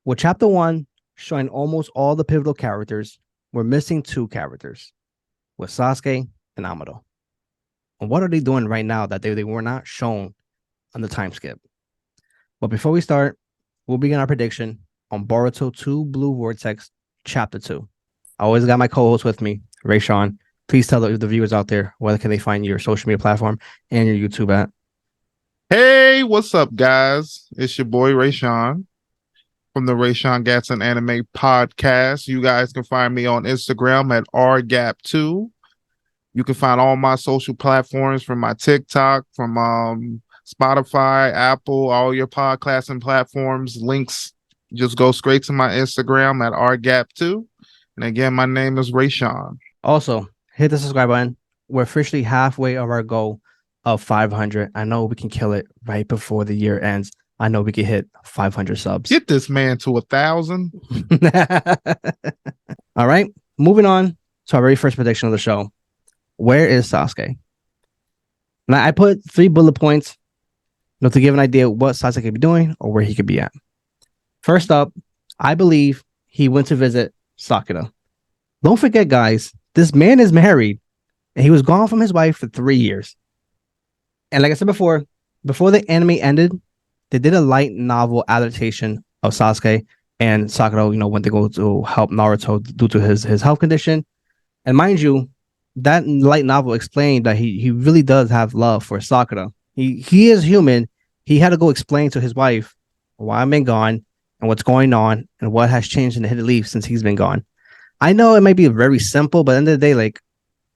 With chapter 1 showing almost all the pivotal characters, we're missing two characters with Sasuke and Amido. And what are they doing right now that they were not shown on the time skip? But before we start, we'll begin our prediction on Boruto 2 Blue Vortex Chapter 2. I always got my co-host with me, Raysean. Please tell the viewers out there where can they find your social media platform and your YouTube at. Hey, what's up, guys? It's your boy Raysean from the Raysean and Anime podcast. You guys can find me on Instagram at rgap2. You can find all my social platforms from my TikTok, from Spotify, Apple, all your podcasting platforms. Links just go straight to my Instagram at rgap2. And again, my name is Raysean. Also, hit the subscribe button. We're officially halfway of our goal of 500. I know we can kill it right before the year ends. I know we can hit 500 subs. Get this man to 1,000. All right, moving on to our very first prediction of the show. Where is Sasuke? Now, I put 3 bullet points, to give an idea what Sasuke could be doing or where he could be at. First up, I believe he went to visit Sakura. Don't forget, guys, this man is married and he was gone from his wife for 3 years. And like I said before the anime ended, they did a light novel adaptation of Sasuke and Sakura, went to go to help Naruto due to his health condition. And mind you, that light novel explained that he really does have love for Sakura. He is human. He had to go explain to his wife why I've been gone and what's going on and what has changed in the Hidden Leaf since he's been gone. I know it might be very simple, but at the end of the day, like,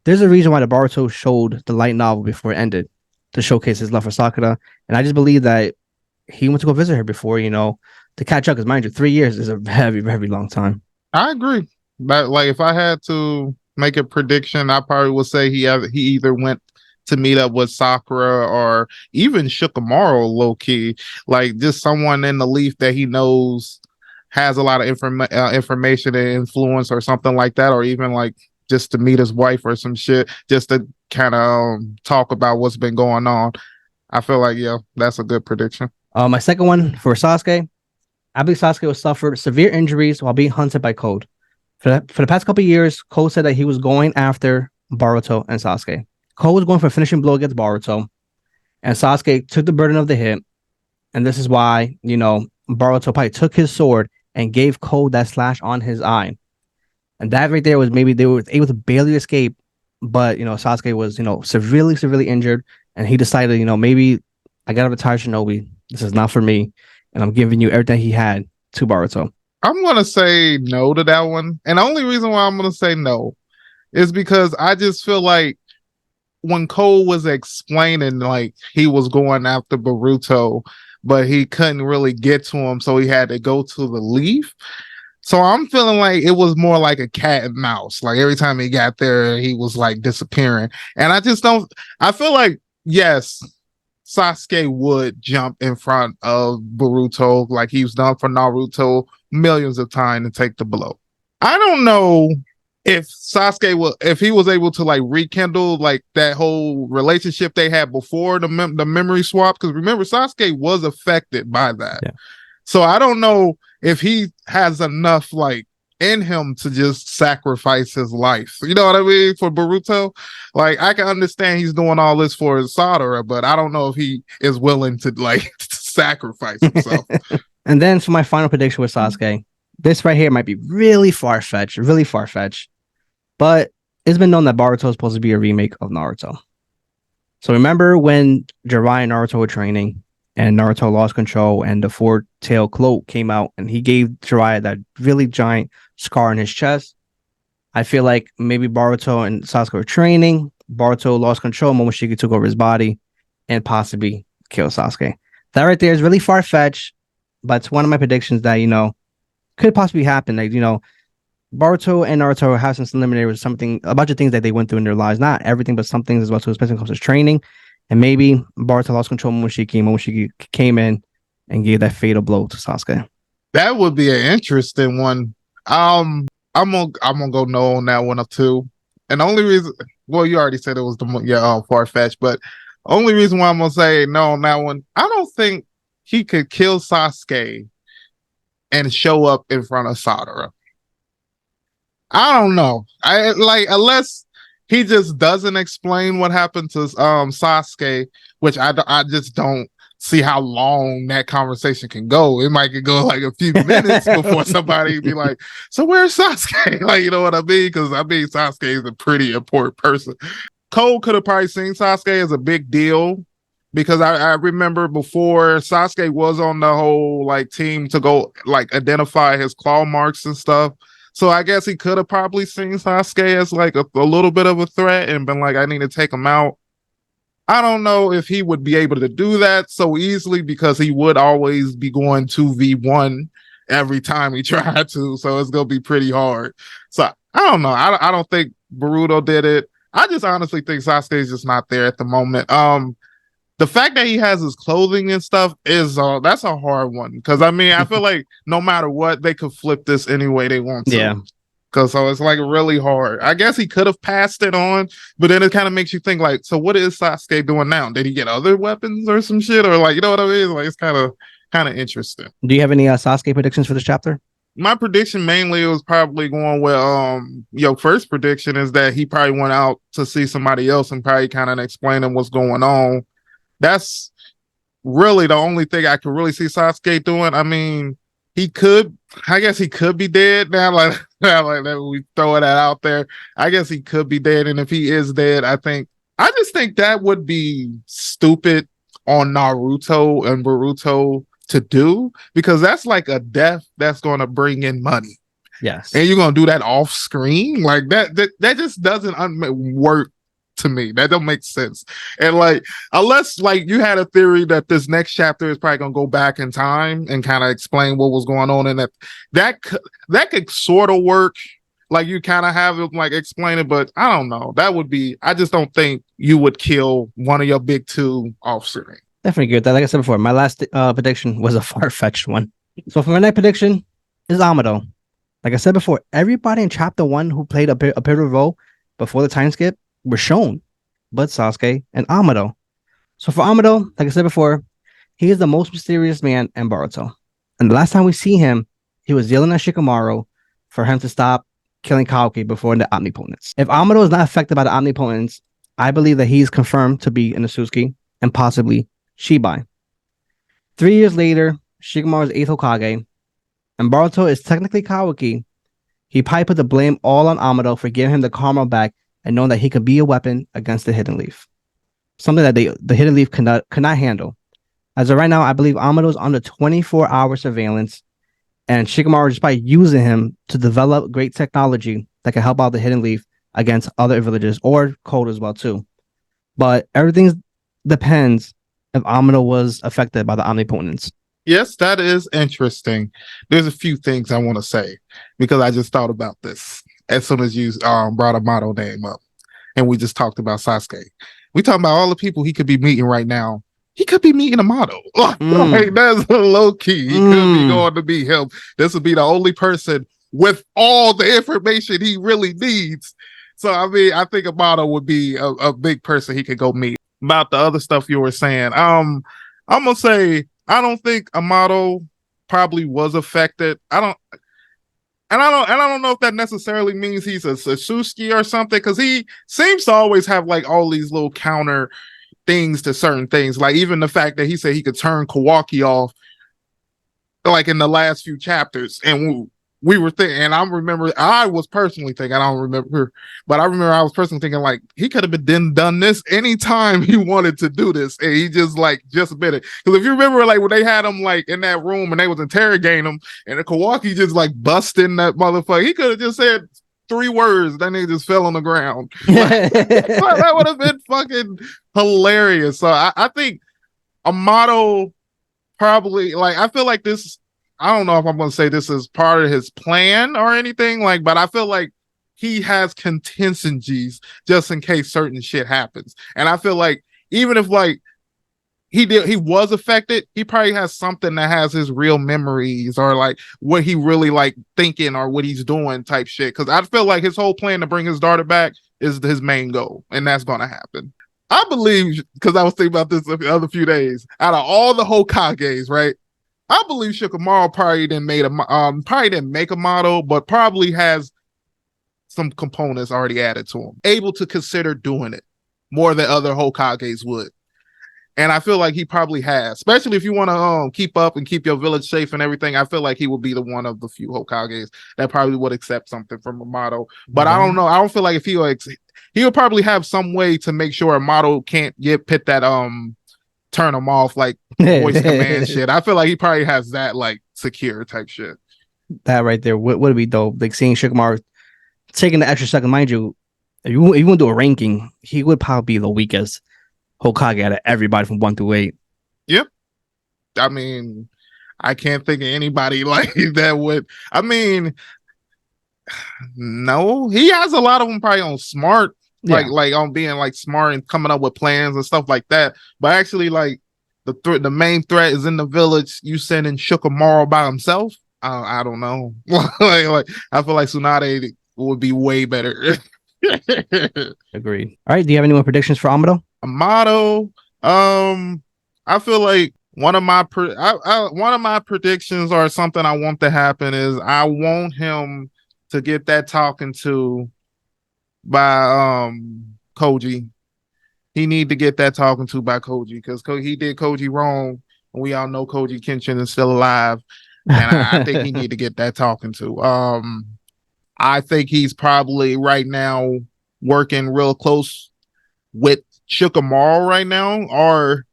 there's a reason why the Boruto showed the light novel before it ended, to showcase his love for Sakura. And I just believe that he went to go visit her before, to catch up. Because mind you, 3 years is a very, very long time. I agree. But like, if I had to make a prediction, I probably would say he either went to meet up with Sakura or even Shikamaru low key, like just someone in the Leaf that he knows has a lot of information and influence or something like that, or even like just to meet his wife or some shit, just to kind of talk about what's been going on. I feel like, yeah, that's a good prediction. My second one for Sasuke, I believe Sasuke was suffered severe injuries while being hunted by Code. For the past couple of years, Code said that he was going after Boruto and Sasuke. Code was going for a finishing blow against Boruto, and Sasuke took the burden of the hit. And this is why, Boruto probably took his sword and gave Code that slash on his eye. And that right there was maybe they were able to barely escape, but Sasuke was severely injured, and he decided maybe I gotta retire Shinobi. This is not for me, and I'm giving you everything he had to Boruto. I'm gonna say no to that one, and the only reason why I'm gonna say no is because I just feel like when Cole was explaining, like, he was going after Boruto, but he couldn't really get to him, so he had to go to the Leaf. So I'm feeling like it was more like a cat and mouse. Like every time he got there, he was like disappearing. And I feel like, yes, Sasuke would jump in front of Boruto like he's done for Naruto millions of times and take the blow. I don't know if if he was able to like rekindle like that whole relationship they had before the memory swap, because remember Sasuke was affected by that. Yeah. So I don't know if he has enough like in him to just sacrifice his life. You know what I mean? For Boruto, like I can understand he's doing all this for Sakura, but I don't know if he is willing to like sacrifice himself. And then for my final prediction with Sasuke, this right here might be really far-fetched, but it's been known that Boruto is supposed to be a remake of Naruto. So remember when Jiraiya and Naruto were training and Naruto lost control and the four-tail cloak came out and he gave Jiraiya that really giant scar on his chest? I feel like maybe Boruto and Sasuke were training. Boruto lost control. Momoshiki took over his body and possibly killed Sasuke. That right there is really far-fetched, but it's one of my predictions that, could possibly happen. Like, Boruto and Naruto have some eliminated with a bunch of things that they went through in their lives. Not everything, but some things as well, too, especially when it comes to training. And maybe Boruto lost control of Momoshiki. Momoshiki came in and gave that fatal blow to Sasuke. That would be an interesting one. I'm gonna go no on that one too. And the only reason, well, you already said it was far-fetched, but only reason why I'm gonna say no on that one, I don't think he could kill Sasuke and show up in front of Sadara. I don't know. I like unless he just doesn't explain what happened to Sasuke, which I just don't see how long that conversation can go. It might could go like a few minutes before somebody be like, "So where's Sasuke?" Like, you know what I mean? Because I mean Sasuke is a pretty important person. Cole could have probably seen Sasuke as a big deal because I remember before Sasuke was on the whole like team to go like identify his claw marks and stuff. So I guess he could have probably seen Sasuke as like a little bit of a threat and been like, I need to take him out. I don't know if he would be able to do that so easily because he would always be going 2v1 every time he tried to. So it's going to be pretty hard. So I don't know. I don't think Boruto did it. I just honestly think Sasuke is just not there at the moment. The fact that he has his clothing and stuff is that's a hard one because I mean I feel like no matter what they could flip this any way they want to. Yeah. Because so it's like really hard. I guess he could have passed it on, but then it kind of makes you think like, so what is Sasuke doing now? Did he get other weapons or some shit, or like you know what I mean? Like it's kind of interesting. Do you have any Sasuke predictions for this chapter? My prediction mainly was probably going with your first prediction is that he probably went out to see somebody else and probably kind of explaining what's going on. That's really the only thing I could really see Sasuke doing. I mean, I guess he could be dead now. Like that we throw that out there. I guess he could be dead. And if he is dead, I just think that would be stupid on Naruto and Boruto to do because that's like a death that's going to bring in money. Yes. And you're going to do that off screen like that just doesn't work to me. That don't make sense. And like unless like you had a theory that this next chapter is probably gonna go back in time and kind of explain what was going on in that could sort of work. Like you kind of have it like explain it, but I don't know. I just don't think you would kill one of your big two off screen. Definitely agree with that. Like I said before, my last prediction was a far-fetched one. So for my next prediction is Amido. Like I said before, everybody in chapter 1 who played a pivotal role before the time skip were shown, but Sasuke and Amido. So for Amido, like I said before, he is the most mysterious man in Boruto. And the last time we see him, he was yelling at Shikamaru for him to stop killing Kawaki before the Omnipotents. If Amido is not affected by the Omnipotents, I believe that he is confirmed to be in the Sasuke and possibly Shibai. 3 years later, Shikamaru is 8th Hokage, and Boruto is technically Kawaki. He probably put the blame all on Amido for giving him the karma back and knowing that he could be a weapon against the Hidden Leaf. Something that the Hidden Leaf could not handle. As of right now, I believe Amido is under 24-hour surveillance, and Shikamaru is probably using him to develop great technology that can help out the Hidden Leaf against other villages, or Code as well, too. But everything depends if Amido was affected by the Omnipotents. Yes, that is interesting. There's a few things I want to say because I just thought about this as soon as you brought Amido name up, and we just talked about Sasuke. We talking about all the people he could be meeting right now. He could be meeting Amido. Like, that's low key. He could be going to meet him. This would be the only person with all the information he really needs. So I mean, I think Amido would be a big person he could go meet. About the other stuff you were saying, I'm gonna say I don't think Amido probably was affected. I don't know if that necessarily means he's a Sasuke or something, because he seems to always have like all these little counter things to certain things. Like even the fact that he said he could turn Kawaki off like in the last few chapters. And we were thinking, and I was personally thinking, I don't remember, but I remember I was personally thinking like he could have been done this anytime he wanted to do this, and he just bit it. Because if you remember, like when they had him like in that room and they was interrogating him, and the Kawaki just like busting that motherfucker, he could have just said 3 words, then he just fell on the ground. Like, that would have been fucking hilarious. So I think Amido probably, like, I feel like this, I don't know if I'm going to say this is part of his plan or anything, like, but I feel like he has contingencies just in case certain shit happens. And I feel like even if like he was affected, he probably has something that has his real memories or like what he really like thinking or what he's doing type shit. Cause I feel like his whole plan to bring his daughter back is his main goal, and that's going to happen. I believe, because I was thinking about this the other few days, out of all the Hokages, right? I believe Shikamaru probably didn't make a model, but probably has some components already added to him, able to consider doing it more than other Hokages would. And I feel like he probably has, especially if you want to keep up and keep your village safe and everything. I feel like he would be the one of the few Hokages that probably would accept something from a model. But I don't know. I don't feel like if he would probably have some way to make sure a model can't pit that turn him off like voice command shit. I feel like he probably has that like secure type shit. That right there would be dope. Like seeing Shikamaru taking the extra second, mind you, if you want to do a ranking, he would probably be the weakest Hokage out of everybody from 1 through 8. Yep. I mean, I can't think of anybody like that would. I mean, no, he has a lot of them probably on smart, like on being like smart and coming up with plans and stuff like that. But actually, like the main threat is in the village. You sending Shikamaru by himself? I don't know. like I feel like Tsunade would be way better. Agreed. All right. Do you have any more predictions for Amido? Amido, I feel like one of my predictions or something I want to happen is I want him to get that talking to by Koji. He need to get that talking to by Koji because he did Koji wrong, and we all know Koji Kenshin is still alive, and I think he need to get that talking to. I think he's probably right now working real close with Shikamaru right now, or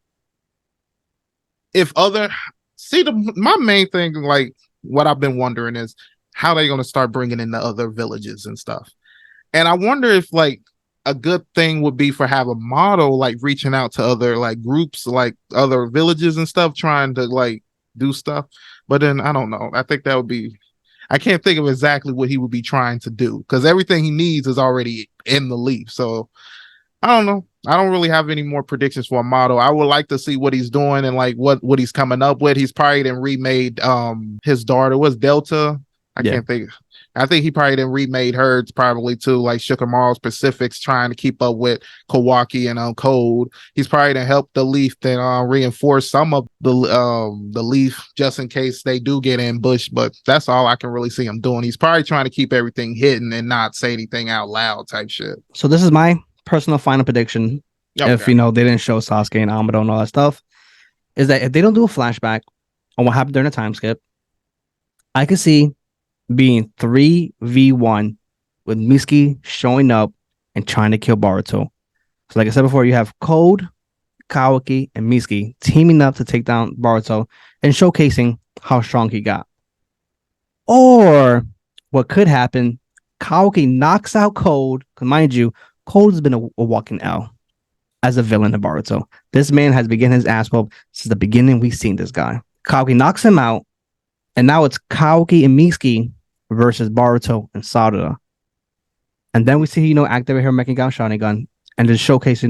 if my main thing, like what I've been wondering is how they're going to start bringing in the other villages and stuff. And I wonder if like a good thing would be for have a model like reaching out to other like groups, like other villages and stuff, trying to like do stuff. But then I don't know. I think that would be, I can't think of exactly what he would be trying to do because everything he needs is already in the leaf. So I don't know. I don't really have any more predictions for a model. I would like to see what he's doing and like what he's coming up with. He's probably then remade his daughter was Delta. Can't think. I think he probably then remade her probably too, like Shikamaru's specifics, trying to keep up with Kawaki and Code. He's probably to help the Leaf then reinforce some of the Leaf just in case they do get ambushed. But that's all I can really see him doing. He's probably trying to keep everything hidden and not say anything out loud type shit. So this is my personal final prediction. Okay. If they didn't show Sasuke and Amido and all that stuff, is that if they don't do a flashback on what happened during the time skip, I could see being 3v1 with Mitsuki showing up and trying to kill Boruto. So like I said before, you have Code, Kawaki, and Mitsuki teaming up to take down Boruto and showcasing how strong he got. Or what could happen, Kawaki knocks out Code, because mind you, Code has been a walking L as a villain in Boruto. This man has begun his ass whoop since the beginning we've seen this guy. Kawaki knocks him out, and now it's Kawaki and Mitsuki versus Boruto and Sarada. And then we see, activate her Mekigan Sharingan and just showcase,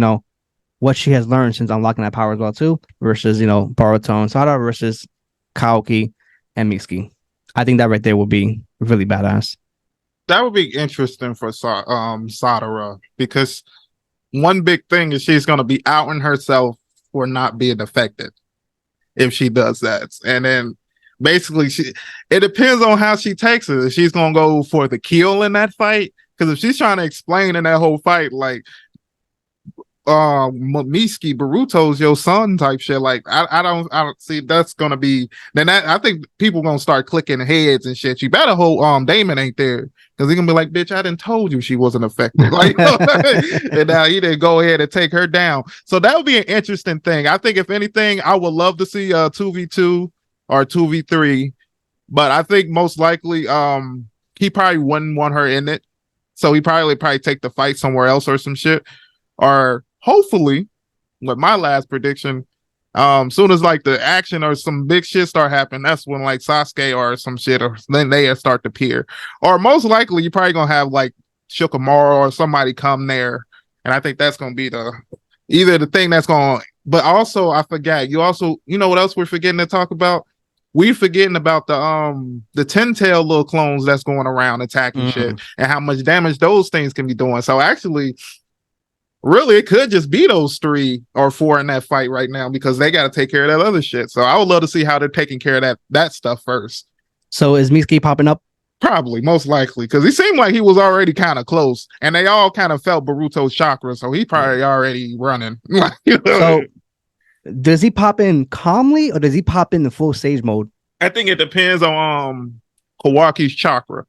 what she has learned since unlocking that power as well, too, versus, Boruto and Sarada versus Kawaki and Mitsuki. I think that right there would be really badass. That would be interesting for Sarada because one big thing is she's going to be outing herself for not being affected if she does that. And then basically it depends on how she takes it. If she's going to go for the kill in that fight, because if she's trying to explain in that whole fight, like, Mitsuki, Boruto's your son type shit. Like, I don't see that's gonna be. Then that I think people gonna start clicking heads and shit. You better hope Damon ain't there because he gonna be like, bitch, I didn't told you she wasn't affected. Like, and now he didn't go ahead and take her down. So that would be an interesting thing. I think if anything, I would love to see 2v2 or 2v3, but I think most likely he probably wouldn't want her in it. So he probably take the fight somewhere else or some shit. Or hopefully, with my last prediction, soon as like the action or some big shit start happening, that's when like Sasuke or some shit, or then they start to appear. Or most likely, you're probably gonna have like Shikamaru or somebody come there, and I think that's gonna be either the thing that's going. But also, I forgot. You know what else we're forgetting to talk about? We're forgetting about the 10-tail little clones that's going around attacking shit and how much damage those things can be doing. So actually, really it could just be those 3 or 4 in that fight right now because they got to take care of that other shit. So I would love to see how they're taking care of that stuff first. So is Mitsuki popping up? Probably, most likely, because he seemed like he was already kind of close, and they all kind of felt Boruto's chakra, so he probably already running. So does he pop in calmly or does he pop in the full sage mode? I think it depends on Kawaki's chakra.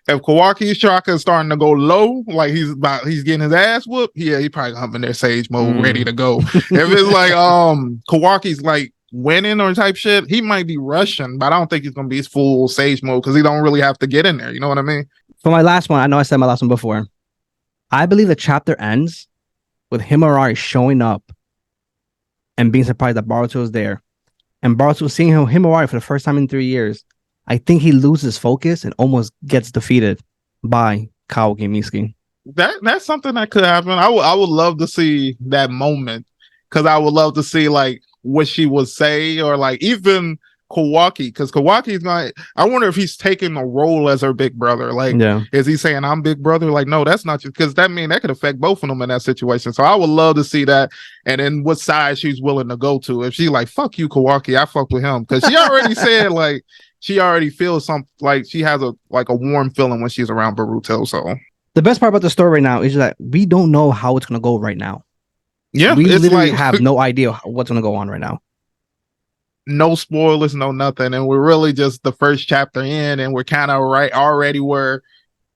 If Kawaki's chakra is starting to go low, like he's getting his ass whooped, yeah, he probably up in their sage mode, ready to go. If it's like Kawaki's like winning or type shit, he might be rushing, but I don't think he's gonna be his full sage mode because he don't really have to get in there. You know what I mean? For my last one, I know I said my last one before. I believe the chapter ends with Himawari showing up and being surprised that Boruto is there, and Boruto seeing Himawari for the first time in 3 years. I think he loses focus and almost gets defeated by Kawaki Mitsuki. That's something that could happen. I would love to see that moment because I would love to see like what she would say or like even Kawaki, because Kawaki's not. I wonder if he's taking a role as her big brother. Like, is he saying I'm big brother? Like, no, that's not just because that could affect both of them in that situation. So I would love to see that, and then what side she's willing to go to. If she like fuck you, Kawaki, I fuck with him because she already said like she already feels something like she has a warm feeling when she's around Boruto. So the best part about the story right now is that we don't know how it's gonna go right now. Yeah, we literally have no idea what's gonna go on right now. No spoilers, no nothing, and we're really just the first chapter in, and we're kind of already where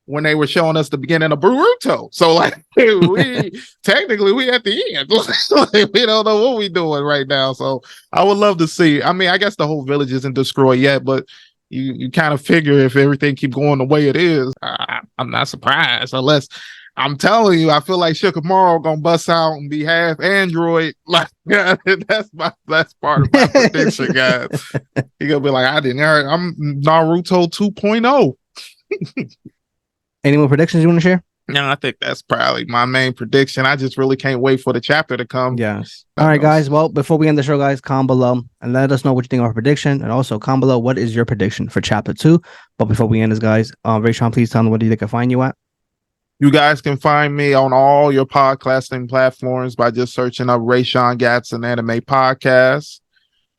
when they were showing us the beginning of Boruto. So like we technically we at the end. Like, we don't know what we're doing right now. So I would love to see. I mean, I guess the whole village isn't destroyed yet, but you kind of figure if everything keep going the way it is, I'm not surprised unless. I'm telling you, I feel like Shikamaru gonna bust out and be half android. Like, yeah, that's part of my prediction, guys. He gonna be like, I didn't hear it. I'm Naruto 2.0. Any more predictions you want to share? No, I think that's probably my main prediction. I just really can't wait for the chapter to come. Yes. All right, guys. Well, before we end the show, guys, comment below and let us know what you think of our prediction, and also comment below what is your prediction for chapter 2. But before we end this, guys, Raysean, please tell them where they can find you at. You guys can find me on all your podcasting platforms by just searching up Raysean and Anime Podcast,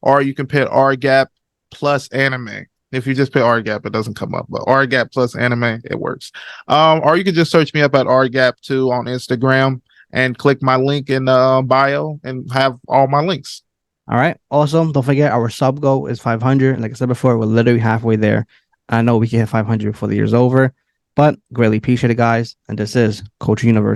or you can put RGAP plus anime. If you just put RGAP, it doesn't come up, but RGAP plus anime, it works. Or you can just search me up at RGAP2 on Instagram and click my link in the bio and have all my links. All right. Also, don't forget our sub goal is 500. Like I said before, we're literally halfway there. I know we can hit 500 before the year's over. But greatly appreciate it, guys. And this is Culture Universe.